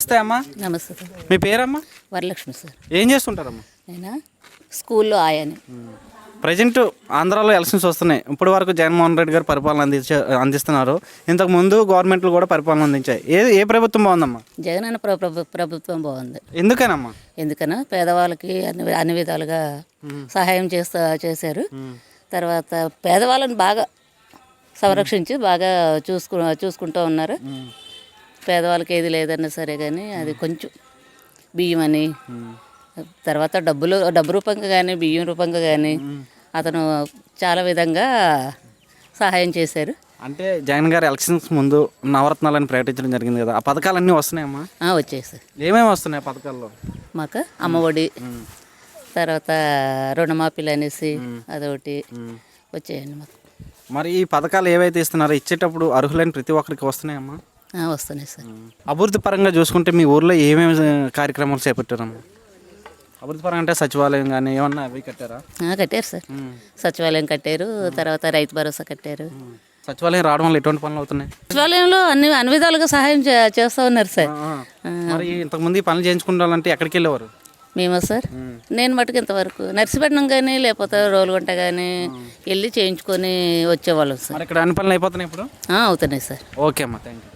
నమస్తే అమ్మా. నమస్తే సార్. మీ పేరమ్మా? వరలక్ష్మి సార్. ఏం చేస్తుంటారమ్మా? నేను స్కూల్లో ఆయాని. ప్రజెంట్ ఆంధ్రాలో ఎలక్షన్స్ వస్తున్నాయి. ఇప్పటి వరకు జగన్మోహన్ రెడ్డి గారు పరిపాలన అందిస్తున్నారు. ఇంతకు ముందు గవర్నమెంట్లు కూడా పరిపాలన అందించాయి. ఏ ప్రభుత్వం బాగుందమ్మా? జగన్ అన్న ప్రభుత్వం బాగుంది. ఎందుకనమ్మా? ఎందుకన్నా పేదవాళ్ళకి అన్ని విధాలుగా సహాయం చేశారు. తర్వాత పేదవాళ్ళని బాగా సంరక్షించి బాగా చూసుకుంటూ ఉన్నారు. పేదవాళ్ళకి ఏది లేదన్నా సరే కానీ అది కొంచెం బియ్యం అని తర్వాత డబ్బు రూపంగా కానీ బియ్యం రూపంగా కానీ అతను చాలా విధంగా సహాయం చేశారు. అంటే జగన్ గారు ఎలక్షన్స్ ముందు నవరత్నాలని ప్రకటించడం జరిగింది కదా, ఆ పథకాలన్నీ వస్తున్నాయమ్మా? వచ్చాయి సార్. ఏమేమి వస్తున్నాయి పథకాల్లో? మాకు అమ్మఒడి, తర్వాత రుణమాఫీలు అనేసి అదొకటి వచ్చాయండి మాకు. మరి ఈ పథకాలు ఏవైతే ఇస్తున్నారో ఇచ్చేటప్పుడు అర్హులైన ప్రతి ఒక్కరికి వస్తున్నాయమ్మా? వస్తున్నాయి సార్. అభివృద్ధి పరంగా చూసుకుంటే మీ ఊర్లో ఏమేమి కార్యక్రమాలు చేపట్టారమ్మా? అభివృద్ధి పరంగా అంటే సచివాలయం కానీ ఏమన్నా అవి కట్టారా? కట్టారు సార్. సచివాలయం కట్టారు, తర్వాత రైతు భరోసా కట్టారు. సచివాలయం రావడం వల్ల ఎటువంటి పనులు అవుతున్నాయి? సచివాలయంలో అన్ని విధాలుగా సహాయం చేస్తూ ఉన్నారు సార్. మరి ఇంతకుముందు ఈ పనులు చేయించుకుంటారంటే ఎక్కడికి వెళ్ళేవారు? మేమా సార్, నేను మటుకు ఇంతవరకు నర్సిపట్నం కానీ లేకపోతే రోలుగుంట కానీ వెళ్ళి చేయించుకొని వచ్చేవాళ్ళం సార్. మరి ఇక్కడ అన్ని పనులు అయిపోతున్నాయి ఇప్పుడు? అవుతున్నాయి సార్. ఓకే అమ్మా, థ్యాంక్ యూ.